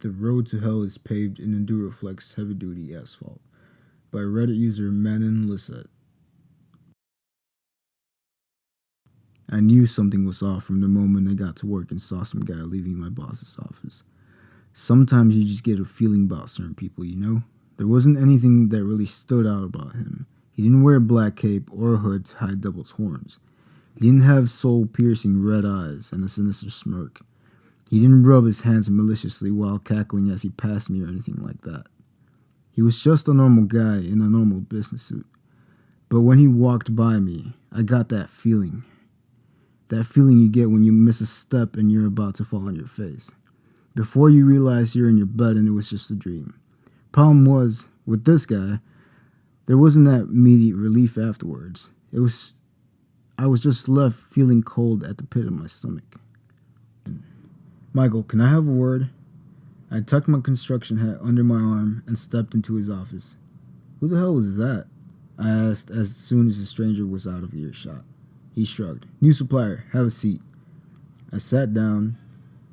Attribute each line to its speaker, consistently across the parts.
Speaker 1: The Road to Hell is Paved in EnduroFlex Heavy-Duty Asphalt by Reddit user Manon Lisette. I knew something was off from the moment I got to work and saw some guy leaving my boss's office. Sometimes you just get a feeling about certain people, you know? There wasn't anything that really stood out about him. He didn't wear a black cape or a hood to hide Double's horns. He didn't have soul-piercing red eyes and a sinister smirk. He didn't rub his hands maliciously while cackling as he passed me or anything like that. He was just a normal guy in a normal business suit. But when he walked by me, I got that feeling. That feeling you get when you miss a step and you're about to fall on your face. Before you realize you're in your bed and it was just a dream. Problem was, with this guy, there wasn't that immediate relief afterwards. I was just left feeling cold at the pit of my stomach. Michael, can I have a word? I tucked my construction hat under my arm and stepped into his office. Who the hell was that? I asked as soon as the stranger was out of earshot. He shrugged. New supplier, have a seat. I sat down.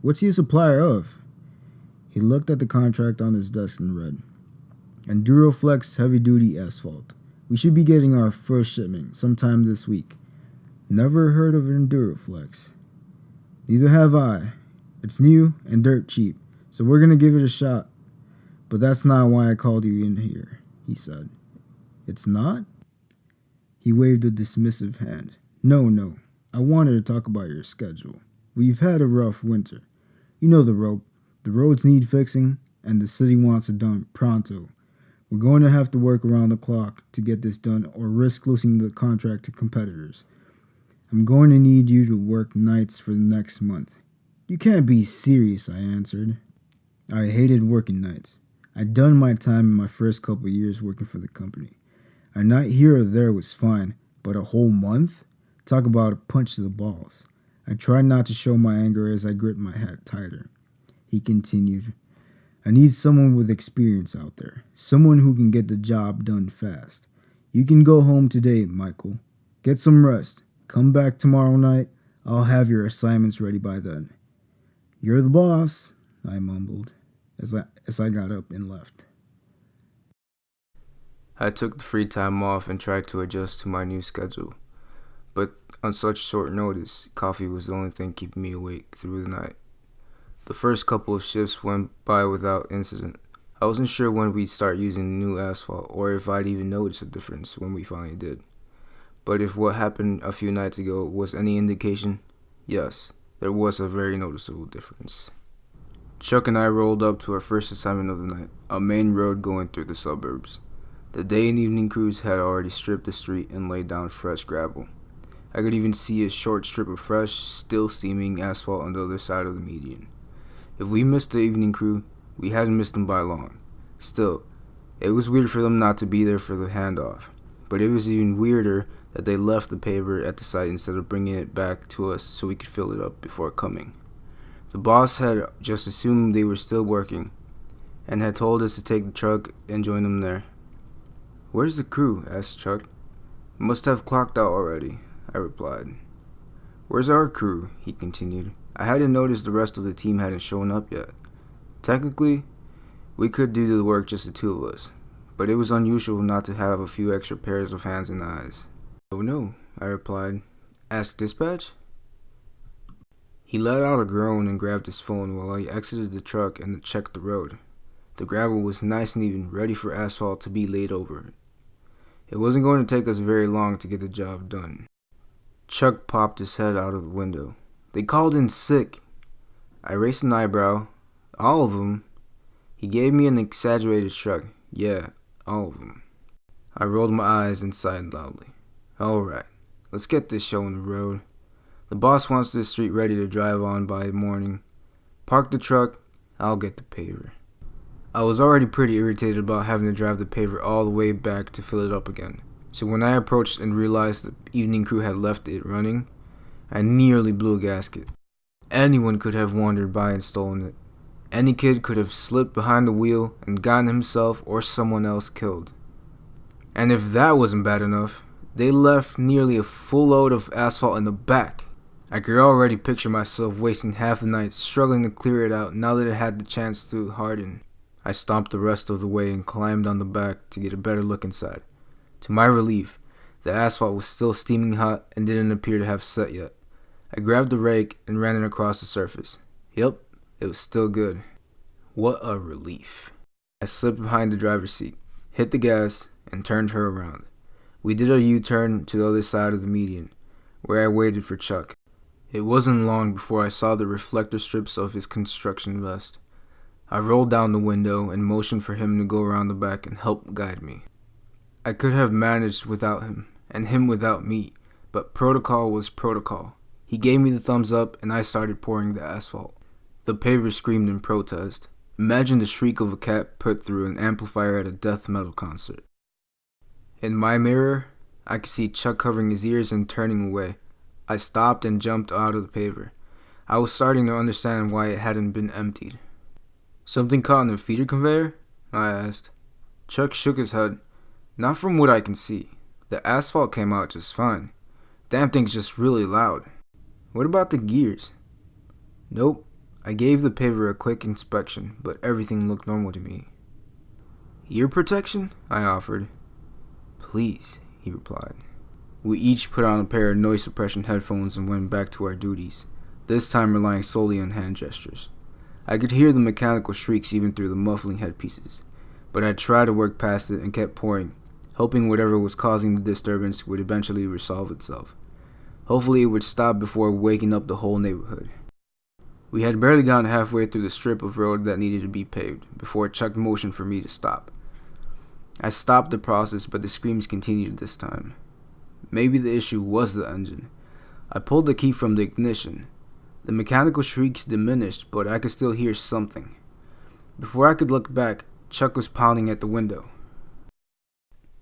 Speaker 1: What's he a supplier of? He looked at the contract on his desk and read, EnduroFlex Heavy-Duty Asphalt. We should be getting our first shipment sometime this week. Never heard of EnduroFlex. Neither have I. It's new and dirt cheap, so we're going to give it a shot. But that's not why I called you in here, he said. It's not? He waved a dismissive hand. No. I wanted to talk about your schedule. We've had a rough winter. You know the rope. The roads need fixing, and the city wants it done pronto. We're going to have to work around the clock to get this done or risk losing the contract to competitors. I'm going to need you to work nights for the next month. You can't be serious, I answered. I hated working nights. I'd done my time in my first couple of years working for the company. A night here or there was fine, but a whole month? Talk about a punch to the balls. I tried not to show my anger as I gripped my hat tighter. He continued, I need someone with experience out there. Someone who can get the job done fast. You can go home today, Michael. Get some rest. Come back tomorrow night. I'll have your assignments ready by then. You're the boss, I mumbled as I got up and left.
Speaker 2: I took the free time off and tried to adjust to my new schedule. But on such short notice, coffee was the only thing keeping me awake through the night. The first couple of shifts went by without incident. I wasn't sure when we'd start using the new asphalt or if I'd even notice a difference when we finally did. But if what happened a few nights ago was any indication, yes, there was a very noticeable difference. Chuck and I rolled up to our first assignment of the night, a main road going through the suburbs. The day and evening crews had already stripped the street and laid down fresh gravel. I could even see a short strip of fresh, still steaming asphalt on the other side of the median. If we missed the evening crew, we hadn't missed them by long. Still, it was weird for them not to be there for the handoff. But it was even weirder that they left the paver at the site instead of bringing it back to us so we could fill it up before coming. The boss had just assumed they were still working and had told us to take the truck and join them there. Where's the crew? Asked Chuck. Must have clocked out already, I replied. Where's our crew? He continued. I hadn't noticed the rest of the team hadn't shown up yet. Technically, we could do the work just the two of us, but it was unusual not to have a few extra pairs of hands and eyes. Oh no, I replied. Ask dispatch? He let out a groan and grabbed his phone while I exited the truck and checked the road. The gravel was nice and even, ready for asphalt to be laid over it. It wasn't going to take us very long to get the job done. Chuck popped his head out of the window. They called in sick. I raised an eyebrow. All of them? He gave me an exaggerated shrug. Yeah, all of them. I rolled my eyes and sighed loudly. Alright, let's get this show on the road. The boss wants this street ready to drive on by morning. Park the truck, I'll get the paver. I was already pretty irritated about having to drive the paver all the way back to fill it up again. So when I approached and realized the evening crew had left it running, I nearly blew a gasket. Anyone could have wandered by and stolen it. Any kid could have slipped behind the wheel and gotten himself or someone else killed. And if that wasn't bad enough, they left nearly a full load of asphalt in the back. I could already picture myself wasting half the night struggling to clear it out now that it had the chance to harden. I stomped the rest of the way and climbed on the back to get a better look inside. To my relief, the asphalt was still steaming hot and didn't appear to have set yet. I grabbed the rake and ran it across the surface. Yep, it was still good. What a relief. I slipped behind the driver's seat, hit the gas, and turned her around. We did a U-turn to the other side of the median, where I waited for Chuck. It wasn't long before I saw the reflector strips of his construction vest. I rolled down the window and motioned for him to go around the back and help guide me. I could have managed without him, and him without me, but protocol was protocol. He gave me the thumbs up and I started pouring the asphalt. The paver screamed in protest. Imagine the shriek of a cat put through an amplifier at a death metal concert. In my mirror, I could see Chuck covering his ears and turning away. I stopped and jumped out of the paver. I was starting to understand why it hadn't been emptied. Something caught in the feeder conveyor? I asked. Chuck shook his head. Not from what I can see. The asphalt came out just fine. Damn thing's just really loud. What about the gears? Nope. I gave the paver a quick inspection, but everything looked normal to me. Ear protection? I offered. Please, he replied. We each put on a pair of noise suppression headphones and went back to our duties, this time relying solely on hand gestures. I could hear the mechanical shrieks even through the muffling headpieces, but I tried to work past it and kept pouring, hoping whatever was causing the disturbance would eventually resolve itself. Hopefully it would stop before waking up the whole neighborhood. We had barely gotten halfway through the strip of road that needed to be paved before Chuck motioned for me to stop. I stopped the process, but the screams continued this time. Maybe the issue was the engine. I pulled the key from the ignition. The mechanical shrieks diminished, but I could still hear something. Before I could look back, Chuck was pounding at the window.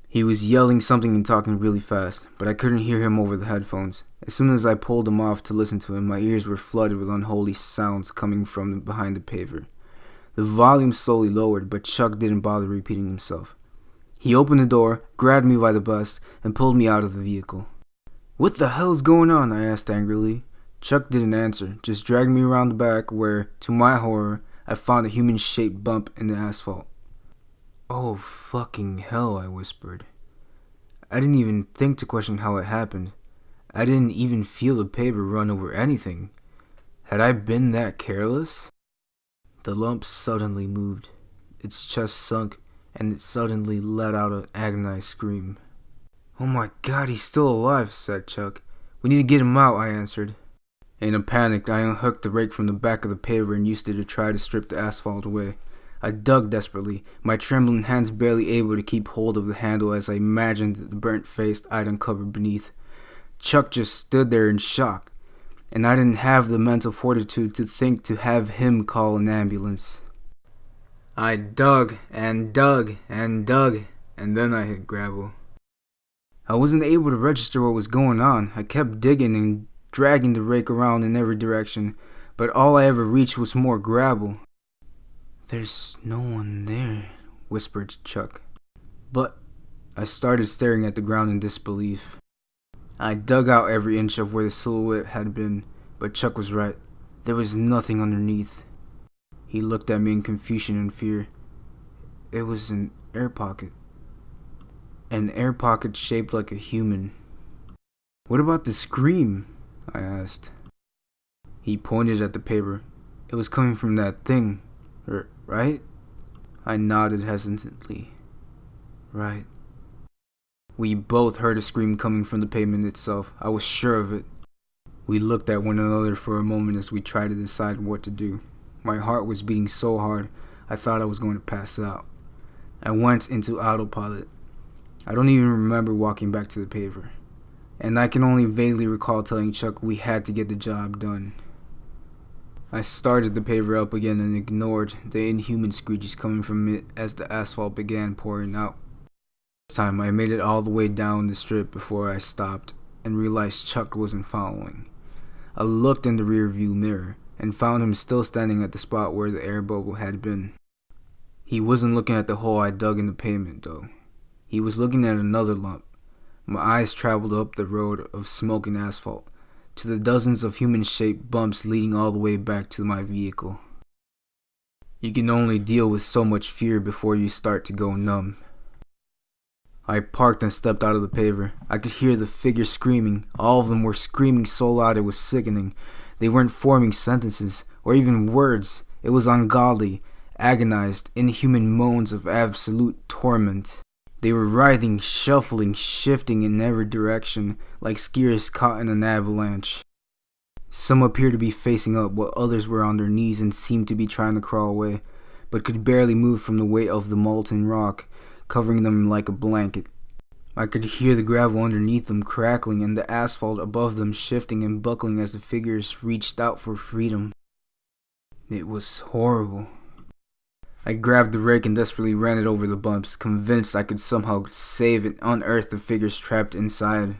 Speaker 2: He was yelling something and talking really fast, but I couldn't hear him over the headphones. As soon as I pulled them off to listen to him, my ears were flooded with unholy sounds coming from behind the paver. The volume slowly lowered, but Chuck didn't bother repeating himself. He opened the door, grabbed me by the bust, and pulled me out of the vehicle. What the hell's going on? I asked angrily. Chuck didn't answer, just dragged me around the back where, to my horror, I found a human-shaped bump in the asphalt. Oh, fucking hell, I whispered. I didn't even think to question how it happened. I didn't even feel the paver run over anything. Had I been that careless? The lump suddenly moved. Its chest sunk, and it suddenly let out an agonized scream. Oh my god, he's still alive, said Chuck. We need to get him out, I answered. In a panic, I unhooked the rake from the back of the paver and used it to try to strip the asphalt away. I dug desperately, my trembling hands barely able to keep hold of the handle as I imagined the burnt face I'd uncovered beneath. Chuck just stood there in shock, and I didn't have the mental fortitude to think to have him call an ambulance. I dug and dug and dug, and then I hit gravel. I wasn't able to register what was going on. I kept digging and dragging the rake around in every direction, but all I ever reached was more gravel. There's no one there, whispered Chuck. But I started staring at the ground in disbelief. I dug out every inch of where the silhouette had been, but Chuck was right. There was nothing underneath. He looked at me in confusion and fear. It was an air pocket. An air pocket shaped like a human. What about the scream? I asked. He pointed at the paper. It was coming from that thing, right? I nodded hesitantly. Right. We both heard a scream coming from the pavement itself. I was sure of it. We looked at one another for a moment as we tried to decide what to do. My heart was beating so hard, I thought I was going to pass out. I went into autopilot. I don't even remember walking back to the paver. And I can only vaguely recall telling Chuck we had to get the job done. I started the paver up again and ignored the inhuman screeches coming from it as the asphalt began pouring out. This time I made it all the way down the strip before I stopped and realized Chuck wasn't following. I looked in the rear view mirror and found him still standing at the spot where the air bubble had been. He wasn't looking at the hole I dug in the pavement though. He was looking at another lump. My eyes traveled up the road of smoking asphalt, to the dozens of human-shaped bumps leading all the way back to my vehicle. You can only deal with so much fear before you start to go numb. I parked and stepped out of the paver. I could hear the figures screaming. All of them were screaming so loud it was sickening. They weren't forming sentences or even words. It was ungodly, agonized, inhuman moans of absolute torment. They were writhing, shuffling, shifting in every direction, like skiers caught in an avalanche. Some appeared to be facing up, while others were on their knees and seemed to be trying to crawl away, but could barely move from the weight of the molten rock, covering them like a blanket. I could hear the gravel underneath them crackling and the asphalt above them shifting and buckling as the figures reached out for freedom. It was horrible. I grabbed the rake and desperately ran it over the bumps, convinced I could somehow save and unearth the figures trapped inside.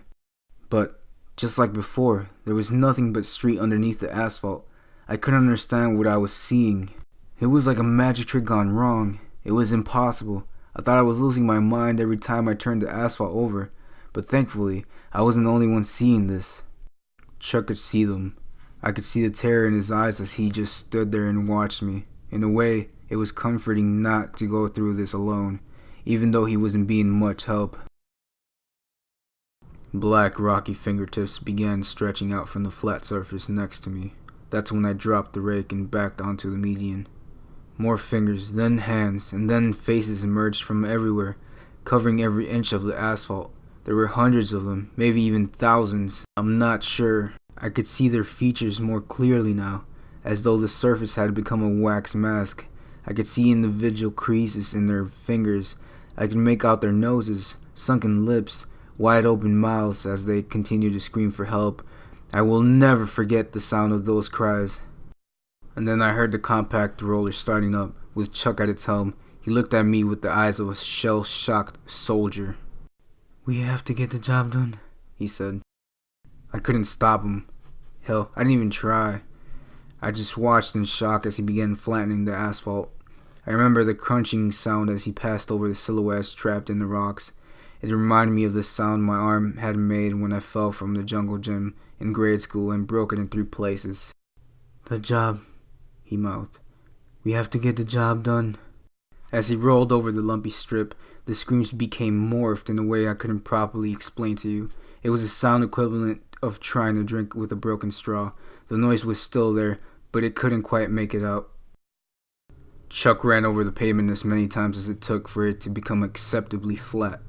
Speaker 2: But, just like before, there was nothing but street underneath the asphalt. I couldn't understand what I was seeing. It was like a magic trick gone wrong. It was impossible. I thought I was losing my mind every time I turned the asphalt over, but thankfully, I wasn't the only one seeing this. Chuck could see them. I could see the terror in his eyes as he just stood there and watched me. In a way, it was comforting not to go through this alone, even though he wasn't being much help. Black, rocky fingertips began stretching out from the flat surface next to me. That's when I dropped the rake and backed onto the median. More fingers, then hands, and then faces emerged from everywhere, covering every inch of the asphalt. There were hundreds of them, maybe even thousands. I'm not sure. I could see their features more clearly now, as though the surface had become a wax mask. I could see individual creases in their fingers. I could make out their noses, sunken lips, wide open mouths as they continued to scream for help. I will never forget the sound of those cries. And then I heard the compact roller starting up, with Chuck at its helm. He looked at me with the eyes of a shell-shocked soldier. "We have to get the job done," he said. I couldn't stop him. Hell, I didn't even try. I just watched in shock as he began flattening the asphalt. I remember the crunching sound as he passed over the silhouettes trapped in the rocks. It reminded me of the sound my arm had made when I fell from the jungle gym in grade school and broke it in 3 places. "The job," he mouthed. "We have to get the job done." As he rolled over the lumpy strip, the screams became morphed in a way I couldn't properly explain to you. It was a sound equivalent of trying to drink with a broken straw. The noise was still there, but it couldn't quite make it out. Chuck ran over the pavement as many times as it took for it to become acceptably flat.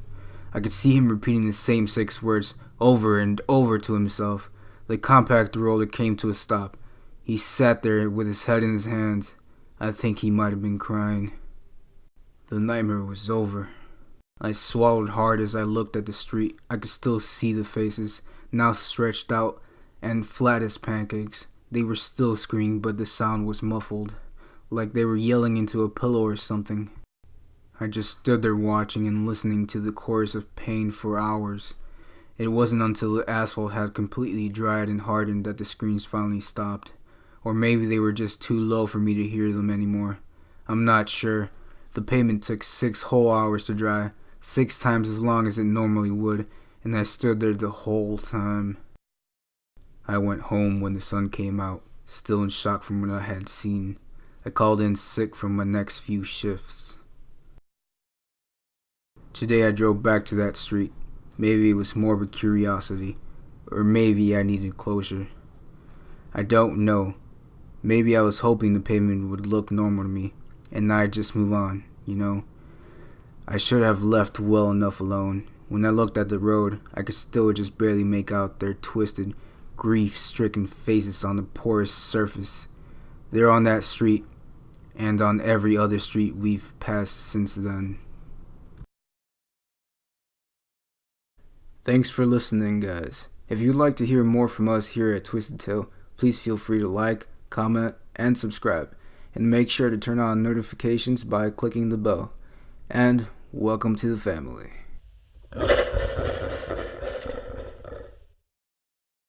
Speaker 2: I could see him repeating the same 6 words over and over to himself. The compact roller came to a stop. He sat there with his head in his hands. I think he might have been crying. The nightmare was over. I swallowed hard as I looked at the street. I could still see the faces, now stretched out and flat as pancakes. They were still screaming, but the sound was muffled, like they were yelling into a pillow or something. I just stood there watching and listening to the chorus of pain for hours. It wasn't until the asphalt had completely dried and hardened that the screams finally stopped. Or maybe they were just too low for me to hear them anymore. I'm not sure. The pavement took 6 whole hours to dry, 6 times as long as it normally would, and I stood there the whole time. I went home when the sun came out, still in shock from what I had seen. I called in sick from my next few shifts. Today I drove back to that street. Maybe it was morbid curiosity, or maybe I needed closure. I don't know. Maybe I was hoping the pavement would look normal to me, and I'd just move on, you know. I should have left well enough alone. When I looked at the road, I could still just barely make out their twisted, grief-stricken faces on the porous surface. They're on that street, and on every other street we've passed since then. Thanks for listening, guys. If you'd like to hear more from us here at Twisted Tale, please feel free to like, comment, and subscribe. And make sure to turn on notifications by clicking the bell. And welcome to the family.